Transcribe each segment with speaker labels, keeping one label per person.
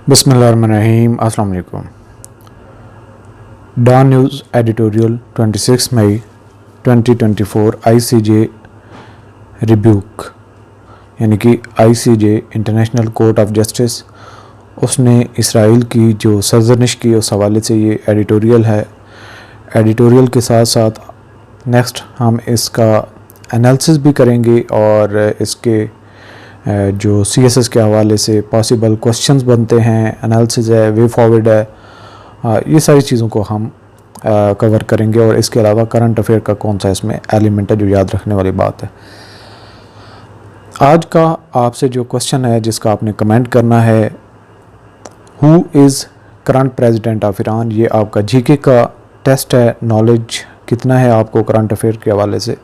Speaker 1: बिस्मिल्लाहिर्रहमानिर्रहीम। अस्सलाम वालेकुम। डॉन न्यूज़ एडिटोरियल 26 मई 2024 आईसीजे रिब्यूक यानी कि ICJ international court of justice उसने इसराइल की जो सरजनिश की उस हवाले से ये एडिटोरियल है। एडिटोरियल के साथ साथ नेक्स्ट हम इसका एनालिसिस भी करेंगे और इसके जो सीएसएस के हवाले से पॉसिबल क्वेश्चंस बनते हैं, एनालिसिस है, वे फॉरवर्ड है, ये सारी चीज़ों को हम कवर करेंगे। और इसके अलावा करंट अफेयर का कौन सा इसमें एलिमेंट है जो याद रखने वाली बात है। आज का आपसे जो क्वेश्चन है जिसका आपने कमेंट करना है, who is current president of Iran, ये आपका जीके का टेस्ट है। नॉलेज कितना है आपको करंट अफेयर के हवाले से,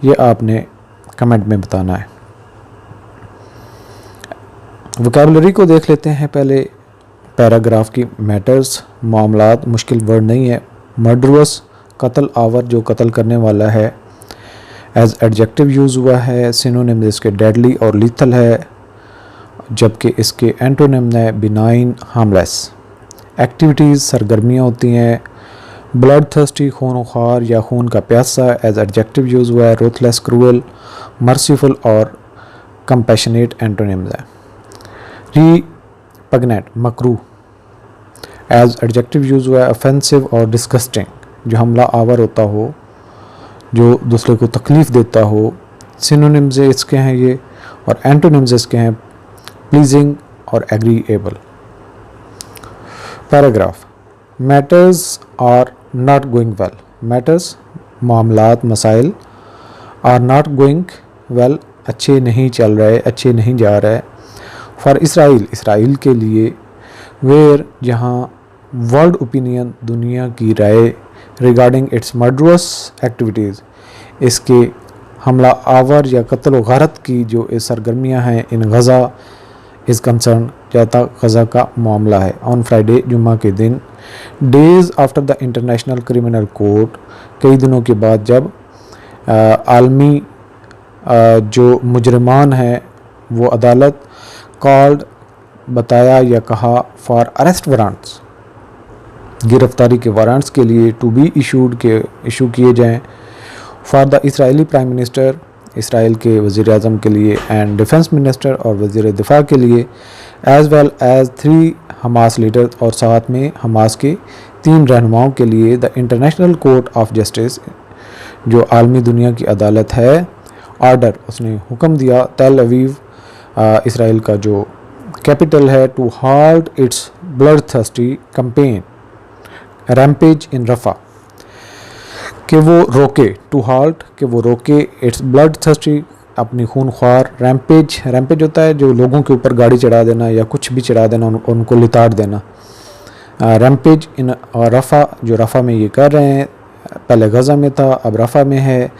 Speaker 1: ये आपने कमेंट में बताना है। वोकैबुलरी को देख लेते हैं पहले। पैराग्राफ की मैटर्स, मामलात, मुश्किल वर्ड नहीं है। मर्डरस, कत्ल आवर, जो कत्ल करने वाला है। एज एडजेक्टिव यूज़ हुआ है। सिनोनिम इसके डेडली और लीथल है, जबकि इसके एंटोनिम है बिनाइन, हार्मलेस। एक्टिविटीज़, सरगर्मियाँ होती हैं। ब्लड थर्स्टी, खून ख्वार या खून का प्यासा, एज एडजेक्टिव यूज़ हुआ है। रूथलेस, क्रूअल, मर्सीफुल और कंपैशनेट एंटोनिम्स है। Repugnant, Makru, as adjective use हुआ है। ऑफेंसिव और डिस्गस्टिंग, जो हमला आवर होता हो, जो दूसरे को तकलीफ़ देता हो। सिनोनिम्स इसके हैं ये, और एंटोनिम्स इसके हैं प्लीजिंग और agreeable. Paragraph, matters are not going well. Matters, मामलात, मसाइल। आर नॉट गोइंग वेल, अच्छे नहीं चल रहे, अच्छे नहीं जा रहे। फॉर इसराइल, इसराइल के लिए। वेयर, जहाँ। वर्ल्ड ओपिनियन, दुनिया की राय। रिगार्डिंग इट्स मर्डरस एक्टिविटीज़, इसके हमला आवर या कत्ल गारत की जो इस सरगर्मियाँ हैं इन गज़ा इज़ कंसर्न, जहाँ गज़ा का मामला है। ऑन फ्राइडे, जुम्मा के दिन। Days after the international criminal court, कई दिनों के बाद जब आलमी जो मुजरमान हैं वो अदालत कॉल्ड, बताया या कहा, फॉर अरेस्ट वारंट्स, गिरफ्तारी के वारंट्स के लिए, टू बी इशूड के इशू किए जाएं। For the Israeli prime minister, Israel के वज़ीर आज़म के लिए, एंड डिफेंस मिनिस्टर और वज़ीर दिफा के लिए, as well as 3 Hamas leader, और साथ में हमास के 3 रहनुमाओं के लिए। The international court of justice, जो आलमी दुनिया की अदालत है, ऑर्डर, उसने हुक्म दिया, तेल अवीव, इसराइल का जो कैपिटल है, to halt its blood thirsty campaign rampage in Rafah, कि वो रोके, टू हाल्ट, कि वो रोके, इट्स ब्लड थर्स्टी, अपनी खून ख्वार, रैम्पेज, रैम्पेज होता है जो लोगों के ऊपर गाड़ी चढ़ा देना या कुछ भी चढ़ा देना, उनको लिताड़ देना। रैम्पेज इन रफ़ा, जो रफ़ा में ये कर रहे हैं, पहले गज़ा में था, अब रफ़ा में है।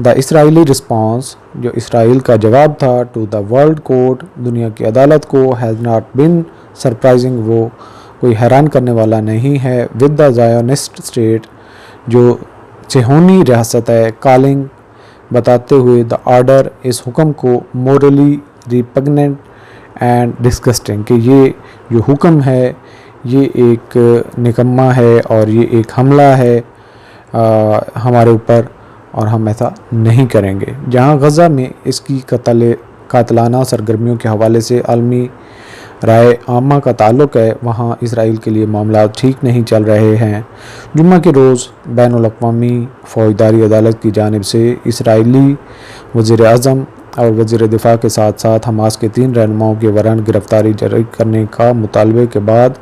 Speaker 1: द इसराइली रिस्पॉन्स, जो इसराइल का जवाब था, टू द वर्ल्ड कोर्ट, दुनिया की अदालत को, हैज़ नॉट बिन सरप्राइजिंग, वो कोई हैरान करने वाला नहीं है। विद द ज़ायोनिस्ट स्टेट, जो सेहोनी रियासत है, कॉलिंग, बताते हुए, द ऑर्डर, इस हुक्म को, मोरली रिपग्नेंट एंड डिस्गस्टिंग, कि ये जो हुक्म है ये एक निकम्मा है और ये एक हमला है हमारे ऊपर, और हम ऐसा नहीं करेंगे। जहाँ गज़ा में इसकी कातलाना सरगर्मियों के हवाले से आलमी राय आमा का ताल्लुक़ है, वहाँ इसराइल के लिए मामला ठीक नहीं चल रहे हैं। जुम्मा के रोज़ बैनुल-अक़वामी फ़ौजदारी अदालत की जानिब से इसराइली वज़ीर आज़म और वज़ीर दिफा के साथ साथ हमास के 3 रहनुमाओं के वारंट गिरफ़्तारी जारी करने का मुतालबे के बाद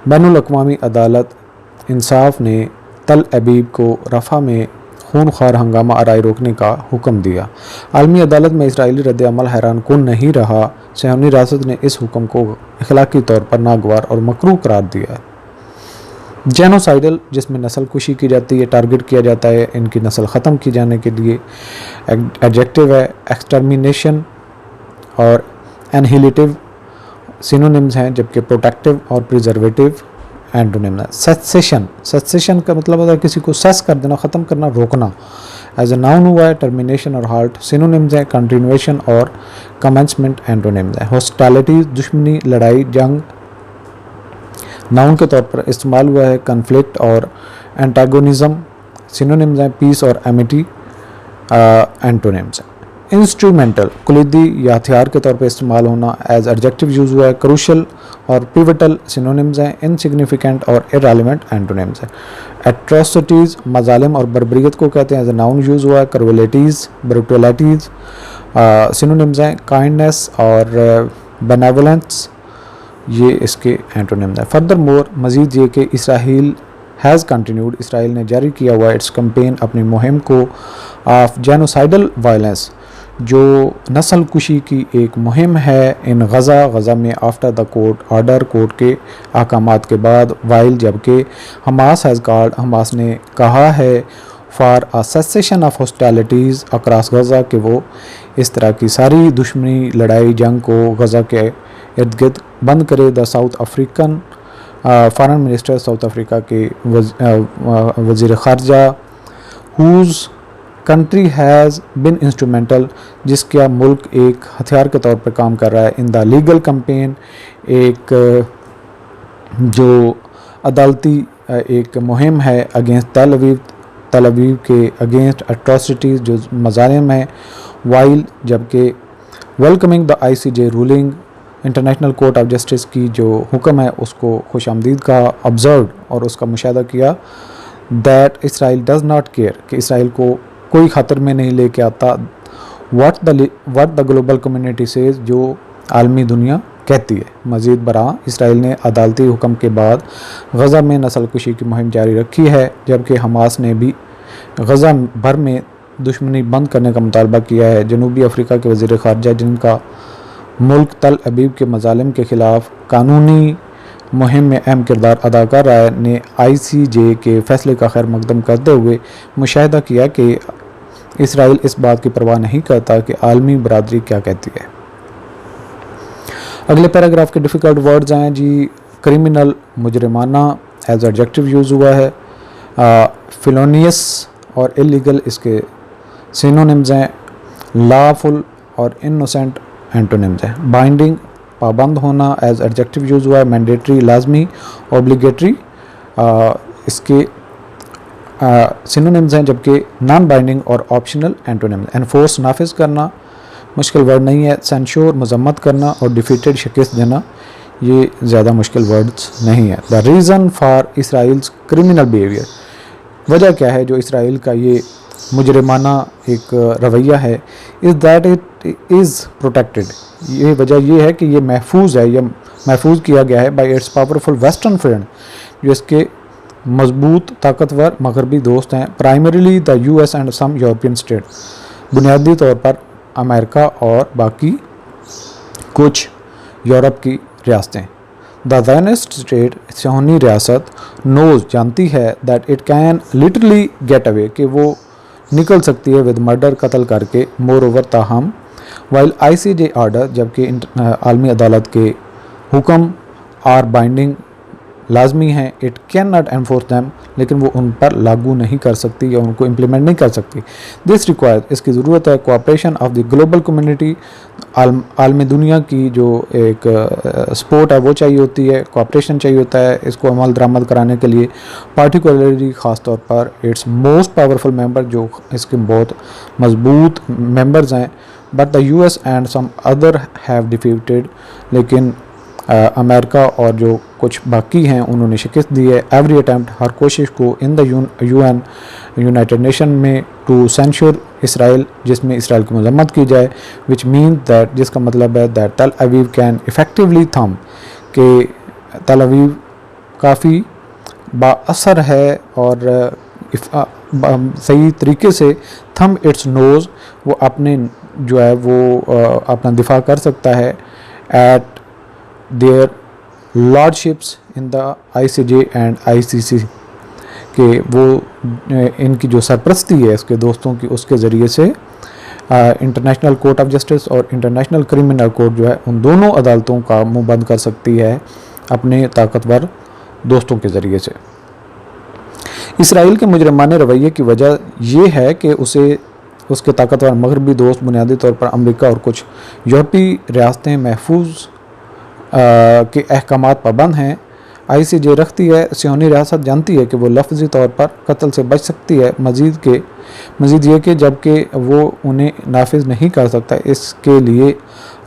Speaker 1: बैनुल-अक़वामी अदालत इंसाफ ने तल अबीब को रफ़ा में खून ख्वार हंगामा आराई रोकने का हुक्म दिया। आलमी अदालत में इसराइली रद्द अमल हैरान कुन नहीं रहा। सेहोनी रियासत ने इस हुक्म को अखलाकी तौर पर नागवार और मकरूह करार दिया है। जेनोसाइडल, जिसमें नस्ल कुशी की जाती है, टारगेट किया जाता है इनकी नस्ल ख़त्म की जाने के लिए। एडजेक्टिव है। एक्सटर्मिनेशन और एनहिलेटिव सिनोनिम्स हैं, जबकि प्रोटेक्टिव और प्रिजर्वेटिव एंटोनिम है। सेसेशन, सेसेशन का मतलब होता है किसी को सेस कर देना, ख़त्म करना, रोकना। एज ए नाउन हुआ है टर्मिनेशन और हाल्ट। सिनोनिम्स हैं कंटिन्यूएशन और कमेंसमेंट एंटोनिम्स है। हॉस्टिलिटी, दुश्मनी, लड़ाई, जंग, नाउन के तौर पर इस्तेमाल हुआ है। कन्फ्लिक्ट और एंटागोनिज्म सिनोनिम्स हैं। पीस और एमिटी एंटोनिम्स हैं। इंस्ट्रूमेंटल कुलीदी या हथियार के तौर पर इस्तेमाल होना एज एडजेक्टिव यूज़ हुआ है। क्रूशल और पिवटल सिनोनिम्स हैं। इनसिग्निफिकेंट और इररेलेवेंट एंटोनिम्स हैं। एट्रोसिटीज़ मजालिम और बर्बरियत को कहते हैं, एज ए नाउन यूज़ हुआ है। क्रुएलिटीज़ ब्रुटलिटीज़ सिनोनिम्स हैं। काइंडनेस और बेनेवोलेंस ये इसके एंटोनिम्स हैं। फर्दर मोर मज़ीद ये कि इसराइल हैज़ कंटिन्यूड इसराइल ने जारी किया हुआ इट्स कैंपेन अपनी मुहिम को ऑफ जेनोसाइडल वायलेंस जो नस्ल कुशी की एक मुहिम है इन गज़ा में after the court order court के अहकामात के बाद। वाइल जबकि हमास हैज़ कॉल्ड हमास ने कहा है for a cessation of hostilities across Gaza कि वो इस तरह की सारी दुश्मनी लड़ाई जंग को गज़ा के इर्द गिर्द बंद करे। The South African foreign minister South Africa के वज़ीर ख़ारजा whose country has been instrumental जिसका मुल्क एक हथियार के तौर पर काम कर रहा है इन द लीगल कैंपेन एक जो अदालती एक मुहिम है अगेंस्ट तल अवीव के अगेंस्ट एट्रोसिटीज़ जो मज़ालिम है। वाइल जबकि welcoming the ICJ ruling international court of justice की जो हुक्म है उसको खुशामदीद का ऑब्ज़र्व और उसका मुशाहदा किया। That Israel does not care कि इसराइल को कोई ख़तर में नहीं लेके आता what the global community says जो आलमी दुनिया कहती है। मज़ीद बरा इसराइल ने अदालती हुक्म के बाद गज़ा में नस्ल कुशी की मुहिम जारी रखी है जबकि हमास ने भी गज़ा भर में दुश्मनी बंद करने का मुतालबा किया है। जनूबी अफ्रीका के वज़ीर ख़ारजा जिनका मुल्क तल अबीब के मज़ालिम के ख़िलाफ़ कानूनी मुहिम में अहम किरदार अदा कर रहा है ने ICJ के फ़ैसले का खैर मकदम करते हुए मुशाहिदा किया कि इसराइल इस बात की परवाह नहीं करता कि आलमी बरादरी क्या कहती है। अगले पैराग्राफ के डिफ़िकल्ट वर्ड्स हैं जी। क्रिमिनल मुजरिमाना एज एडजेक्टिव यूज़ हुआ है। फिलोनियस और इलीगल इसके सिनोनिम्स हैं। लॉफुल और इनोसेंट एंटोनिम्स हैं। बाइंडिंग पाबंद होना एज एडजेक्टिव यूज़ हुआ है। मैंडेटरी लाजमी ऑब्लिगेटरी इसके सिनोनिम्स हैं जबकि नॉन बाइंडिंग और ऑप्शनल एंटोनिम्स। एनफोर्स नाफिज करना मुश्किल वर्ड नहीं है। सेंश्योर मजम्मत करना और डिफीटेड शिकस्त देना ये ज़्यादा मुश्किल वर्ड्स नहीं है। The reason for Israel's criminal behaviour वजह क्या है जो इसराइल का ये मुजरिमाना एक रवैया है is that it is protected ये वजह ये है कि ये महफूज है यह महफूज किया गया है by its powerful western friend जो इसके मजबूत ताकतवर मगरबी दोस्त हैं। Primarily the US and some European state बुनियादी तौर पर अमेरिका और बाकी कुछ यूरोप की रियासतें। द ज़ायनिस्ट स्टेट सियोनी रियासत नोज़ जानती है that it can literally get away कि वो निकल सकती है विद मर्डर कत्ल करके। मोर ओवर ताहम वाइल ICJ ऑर्डर जबकि आलमी अदालत के हुक्म आर बाइंडिंग लाजमी हैं it can not enforce them लेकिन वो उन पर लागू नहीं कर सकती या उनको इम्प्लीमेंट नहीं कर सकती। दिस रिक्वायर इसकी ज़रूरत है cooperation of the global community आलमी दुनिया की जो एक सपोर्ट है वो चाहिए होती है कोऑपरेशन चाहिए होता है इसको अमल दरामद कराने के लिए। पार्टिकुलरली ख़ास तौर पर इट्स मोस्ट पावरफुल मेंबर जो इसके बहुत मजबूत मेंबर्स हैं। But the US and some other have defeated लेकिन अमेरिका और जो कुछ बाकी हैं उन्होंने शिकस्त दी है। एवरी अटैम्प्ट हर कोशिश को इन द UN यूनाइटेड नेशन में टू सेंश्योर इसराइल जिसमें इसराइल की मजम्मत की जाए विच मीन दैट जिसका मतलब है दैट तल अवीव कैन इफ़ेक्टिवली थम कि तल अवीव काफ़ी बाअसर है और सही तरीके से थम इट्स नोज़ वो अपने जो है वो अपना दिफा कर सकता है eight there lordships in the ICJ and ICC कि वो इनकी जो सरपरस्ती है इसके दोस्तों की उसके ज़रिए से इंटरनेशनल कोर्ट ऑफ जस्टिस और इंटरनेशनल क्रिमिनल कोर्ट जो है उन दोनों अदालतों का मुंह बंद कर सकती है अपने ताकतवर दोस्तों के ज़रिए से। इसराइल के मुजरमाने रवैये की वजह ये है कि उसे उसके ताकतवर मगरबी दोस्त बुनियादी तौर पर अमेरिका और कुछ यूरोपीय रियासतें महफूज के अहकामात पाबंद हैं ICJ रखती है, सियोनी रियासत जानती है कि वो लफ्ज़ी तौर पर कत्ल से बच सकती है, मज़ीद ये कि जबकि वो उन्हें नाफिज नहीं कर सकता, इसके लिए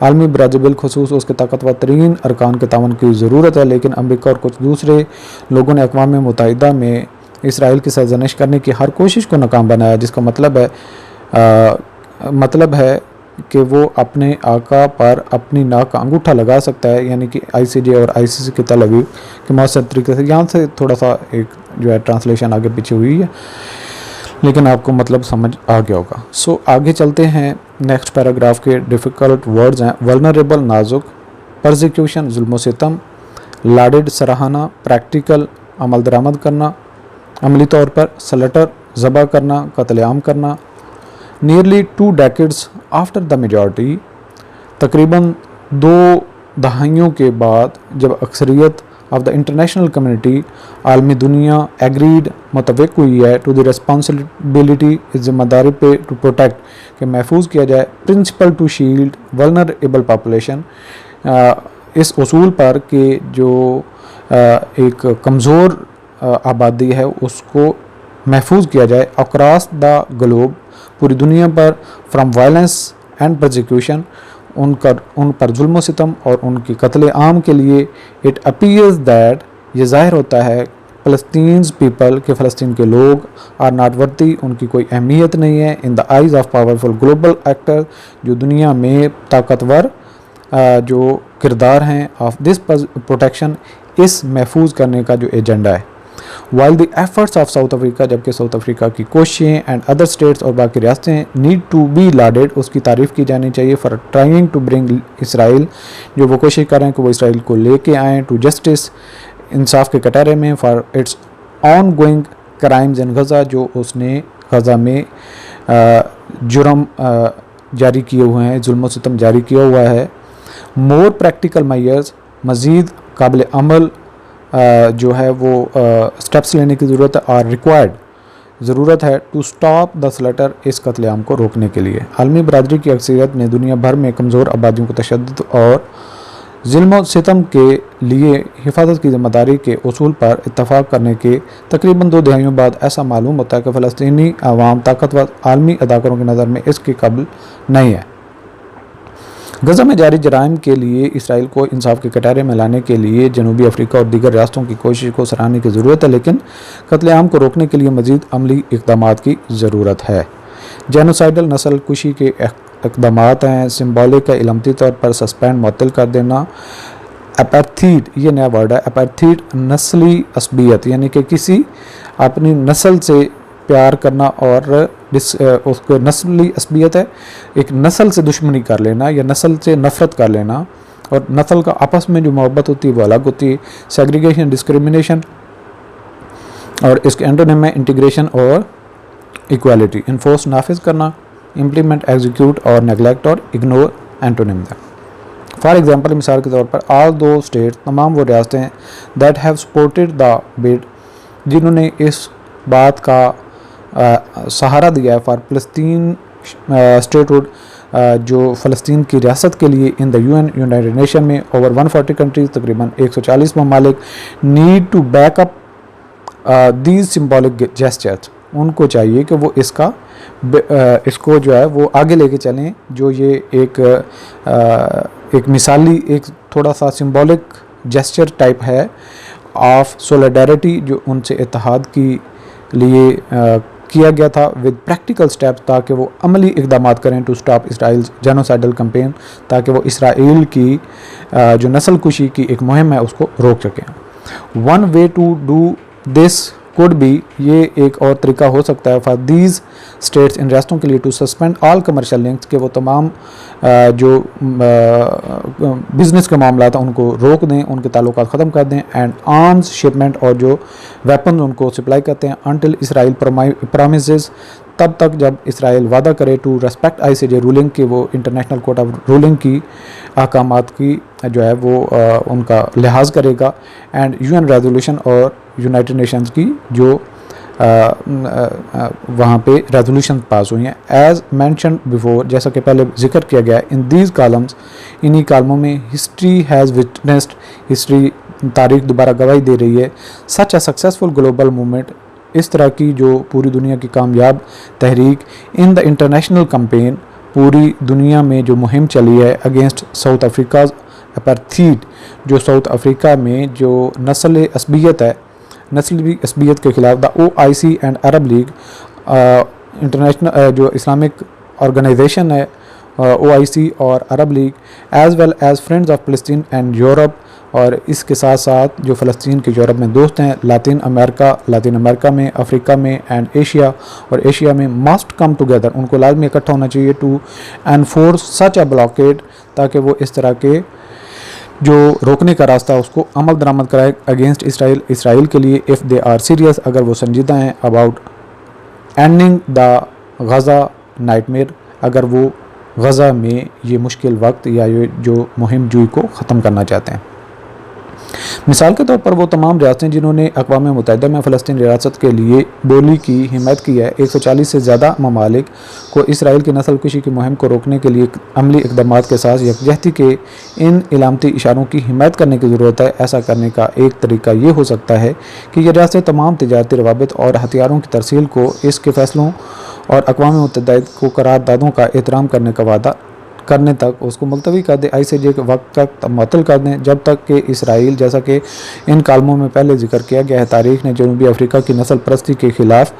Speaker 1: आलमी बरादरी बिलखुसूस उसके ताकतवर तरीन अरकान के तावन की ज़रूरत है। लेकिन अमरीका और कुछ दूसरे लोगों ने अक़वाम मुत्तहिदा में इसराइल की सरजनिश करने की हर कोशिश को नाकाम बनाया, जिसका मतलब है कि वो अपने आका पर अपनी नाक का अंगूठा लगा सकता है, यानी कि ICJ और ICC के तल अवीव के मौसर तरीके से। यहाँ से थोड़ा सा एक जो है ट्रांसलेशन आगे पीछे हुई है, लेकिन आपको मतलब समझ आ गया होगा। सो आगे चलते हैं। नेक्स्ट पैराग्राफ के डिफ़िकल्ट वर्ड्स हैं वल्नरेबल नाजुक, परसिक्यूशन जुल्म सितम, लाडेड सराहना, प्रैक्टिकल अमल दरामद करना, अमली तौर पर सलटर ज़बह करना, कत्लेआम करना, nearly 2 decades after the majority, तकरीबन 2 दहाइयों के बाद जब अक्सरियत ऑफ द इंटरनेशनल कम्युनिटी आलमी दुनिया एग्रीड मुतफ़िक़ हुई है टू द रिस्पॉन्सिबिलिटी इस जिम्मेदारी पे टू प्रोटेक्ट कि महफूज किया जाए, principle to shield vulnerable population, इस उसूल पर कि जो एक कमज़ोर आबादी है उसको महफूज किया जाए अक्रॉस द ग्लोब, पूरी दुनिया पर, फ्राम वायलेंस एंड परसिक्यूशन, उन पर जुल्म सितम और उनकी कत्ले आम के लिए। इट अपीयर्स दैट ये ज़ाहिर होता है फ़लस्तीन्स पीपल के फ़लस्तीन के लोग आर नॉट वर्दी, उनकी कोई अहमियत नहीं है in the eyes of powerful global actor, जो दुनिया में ताकतवर जो किरदार हैं, ऑफ दिस प्रोटेक्शन, इस महफूज करने का जो एजेंडा है। While the efforts of south Africa, जबकि साउथ अफ्रीका की कोशिशें एंड अदर स्टेट्स और बाकी रियासतें नीड टू बी लाडेड, उसकी तारीफ़ की जानी चाहिए, for trying to bring Israel, जो वो कोशिश कर रहे हैं कि वो इसराइल को लेके आएँ टू जस्टिस, इंसाफ के कटहरे में, for its ongoing crimes in Gaza, जो उसने गज़ा में जुर्म जारी किए हुए हैं, जुल्म सितम जारी किया हुआ है। मोर प्रैक्टिकल मेजर्स, मज़ीद काबिल अमल जो है वो स्टेप्स लेने की ज़रूरत है, और रिक्वायर्ड ज़रूरत है टू स्टॉप द स्लटर, इस कत्लेआम को रोकने के लिए। आलमी बरादरी की अक्सरियत ने दुनिया भर में कमज़ोर आबादियों को तशद्दुद और जुल्म सितम के लिए हिफाजत की ज़िम्मेदारी के उसूल पर इत्तफ़ाक़ करने के तकरीबन 2 दहाइयों बाद ऐसा मालूम होता है कि फ़लस्तीनी अवाम ताकतवर आलमी अदाकारों की नज़र में इसके काबिल नहीं है। गज़ा में जारी जराइम के लिए इसराइल को इंसाफ के कटहरे में लाने के लिए जनूबी अफ्रीका और दीगर रियासतों की कोशिश को सराहने की ज़रूरत है, लेकिन कत्लेआम को रोकने के लिए मज़ीद अमली इक़दामात की ज़रूरत है। जेनोसाइडल नस्ल कुशी के इक़दामात हैं, सिम्बॉलिक का इलामती तौर पर सस्पेंड मुअत्तल कर देना, अपैर्थीड, ये नया वर्ड है, अपैर्थीड नस्ली असबियत, यानी कि किसी अपनी नस्ल से प्यार करना और उसको नस्ली असबियत है, एक नस्ल से दुश्मनी कर लेना या नस्ल से नफ़रत कर लेना, और नस्ल का आपस में जो मोहब्बत होती है वो अलग होती है। सेग्रीगेशन, डिस्क्रिमिनेशन, और इसके एंटोनिम में इंटीग्रेशन और इक्वालिटी। इन्फोर्स, नाफिज करना, इम्प्लीमेंट, एग्जीक्यूट और नेगलेक्ट और इग्नोर एंटोनिम है। फॉर एग्जांपल, मिसाल के तौर पर, ऑल दो स्टेट, तमाम वो रियासतें, that have supported the bid, जिन्होंने इस बात का सहारा दिया है फॉर फ़लस्तीन स्टेटहुड, जो फ़लस्तीन की रियासत के लिए in the UN United Nation में ओवर 140 कंट्रीज़, तकरीबन 140 ममालिक, need to back up these symbolic gestures, उनको चाहिए कि वो इसको जो है वो आगे लेके चलें, जो ये एक मिसाली, एक थोड़ा सा सिम्बॉलिक जेस्चर टाइप है ऑफ सोलिडारिटी, जो उनसे इत्तेहाद की लिए किया गया था, विद प्रैक्टिकल स्टेप्स, ताकि वो अमली इक़दामात करें to stop Israel genocidal campaign, ताकि वो इसराइल की जो नस्ल कुशी की एक मुहिम है उसको रोक सकें। One way to do this could be, ये एक और तरीका हो सकता है फॉर दीज स्टेट्स, इन रियासतों के लिए, to suspend all commercial links, के वो तमाम जो बिज़नेस के मामला था उनको रोक दें, उनके ताल्लुकात ख़त्म कर दें, एंड आर्म्स शिपमेंट, और जो वेपन उनको सप्लाई करते हैं, अनटिल इसराइल प्रोमिसेस, तब तक जब इसराइल वादा करे टू रेस्पेक्ट ICJ रूलिंग, की वो इंटरनेशनल कोर्ट ऑफ रूलिंग की अहकामात की जो है वो उनका लिहाज करेगा, एंड UN रेजोल्यूशन और यूनाइटेड नेशंस की जो वहाँ पे रेजोल्यूशन पास हुई हैं, एज मैंशन बिफोर, जैसा कि पहले जिक्र किया गया है, इन दीज कॉलम्स, इन्हीं कॉलमों में, हिस्ट्री हैज़ विटनेस्ड, हिस्ट्री तारीख दोबारा गवाही दे रही है। Such a successful global movement, इस तरह की जो पूरी दुनिया की कामयाब तहरीक इन द इंटरनेशनल कैंपेन, पूरी दुनिया में जो मुहिम चली है अगेंस्ट साउथ अफ्रीका अपार्थीड, जो साउथ अफ्रीका में जो नस्ली असबियत के ख़िलाफ़ the OIC and Arab League international जो इस्लामिक ऑर्गेनाइजेशन है OIC और Arab League, as well as friends of फ़लस्तीन एंड यूरोप, और इसके साथ साथ जो फ़लस्तीन के यूरोप में दोस्त हैं, लातिन अमेरिका में, अफ्रीका में एंड एशिया, और एशिया में मस्ट कम टुगेदर, उनको लाजमी इकट्ठा होना चाहिए to enforce such a blockade, ताकि वो इस तरह के जो रोकने का रास्ता उसको अमल दरामद कराए अगेंस्ट इसराइल के लिए, इफ़ दे आर सीरियस, अगर वो संजीदा हैं about ending the Gaza nightmare, अगर वो गज़ा में ये मुश्किल वक्त या ये जो मुहिम जुई को ख़त्म करना चाहते हैं। मिसाल के तौर पर वो तमाम रियासतें जिन्होंने अक़वाम मुत्तहिदा में फ़लस्तीन रियासत के लिए बोली की हिमायत की है, 140 से ज़्यादा ममालिक को इसराइल की नस्ल कुशी की मुहिम को रोकने के लिए अमली इक़दाम के साथ यकजहती के इन इलामती इशारों की हिमायत करने की ज़रूरत है। ऐसा करने का एक तरीका ये हो सकता है कि ये रियासतें तमाम तिजारती रवाबित और हथियारों की तरसील को इसके फ़ैसलों और अक़वाम मुत्तहिदा को करारदादों का एहतराम करने का वादा करने तक उसको मुलतवी कर दें, ICJ के वक्त तक मअतल कर दें, जब तक कि इसराइल, जैसा कि इन कालमों में पहले जिक्र किया गया है, तारीख़ ने जनूबी अफ्रीका की नस्ल परस्ती के ख़िलाफ़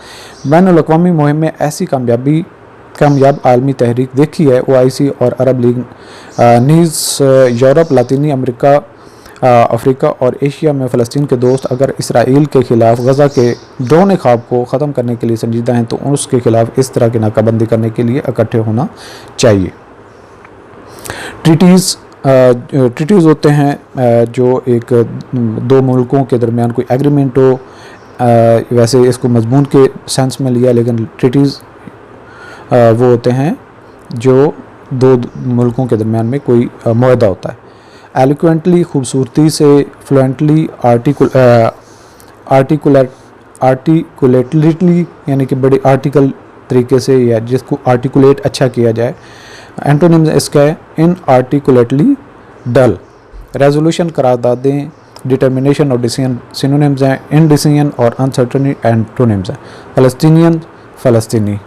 Speaker 1: बैनुल-अक़वामी मुहिम में ऐसी कामयाब आलमी तहरीक देखी है। OIC और अरब लीग नीज़ यूरोप, लातीनी अमेरिका, अफ्रीका और एशिया में फ़लस्तीन के दोस्त अगर इसराइल के ख़िलाफ़ गज़ा के ड्रोन ख़्वाब को ख़त्म करने के लिए संजीदा हैं, तो उसके ख़िलाफ़ इस तरह की नाकाबंदी करने के लिए इकट्ठे होना चाहिए। ट्रीटीज़ होते हैं जो एक दो मुल्कों के दरमियान कोई एग्रीमेंट हो, वैसे इसको मजमून के सेंस में लिया, लेकिन ट्रीटीज़ वो होते हैं जो दो मुल्कों के दरमियान में कोई मुआहदा होता है। एलोक्वेंटली, खूबसूरती से, फ्लुएंटली, आर्टिकुलेटली यानी कि बड़े आर्टिकल तरीके से, या जिसको आर्टिकुलेट अच्छा किया जाए। एंटोनिम्स इसका है इनआर्टिकुलेटली, डल। रेजोल्यूशन, करारदादें, डिटर्मिनेशन और डिसीजन सिनोनिम्स हैं। इनडिसीजन और अनसर्टनी एंटोनिम्स हैं। फ़लस्तीनियन, फ़लस्तीनी।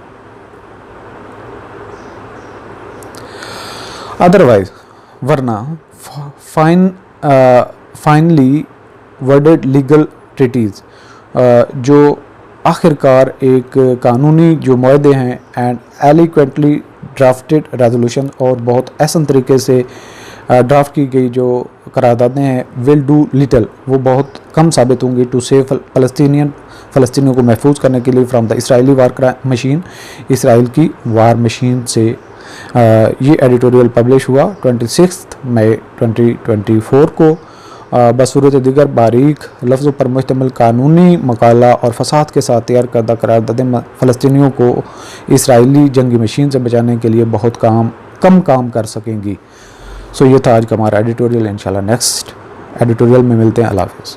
Speaker 1: अदरवाइज, वरना फाइनली वर्डेड लीगल ट्रीटीज़, जो आखिरकार एक कानूनी जो मुआहदे हैं, एंड एलिक्वेंटली ड्राफ्टेड रेजोल्यूशन, और बहुत एहसन तरीके से ड्राफ्ट की गई जो करारदादें हैं, विल डू लिटल, वो बहुत कम साबित होंगी टू सेव फ़लस्तीनियों को महफूज करने के लिए from the Israeli war machine, Israel की वार मशीन से। ये एडिटोरियल पब्लिश हुआ 26 मई 2024 को। बसूरत दीगर बारीक लफ्ज़ों पर मुश्तमिल कानूनी मकाला और फसाद के साथ तैयार करदा करारदादें फ़लस्तीनियों को इसराइली जंगी मशीन से बचाने के लिए बहुत कम काम कर सकेंगी। सो ये था आज का हमारा एडिटोरियल। इंशाल्लाह नेक्स्ट एडिटोरियल में मिलते हैं। अल्लाह हाफ़िज़।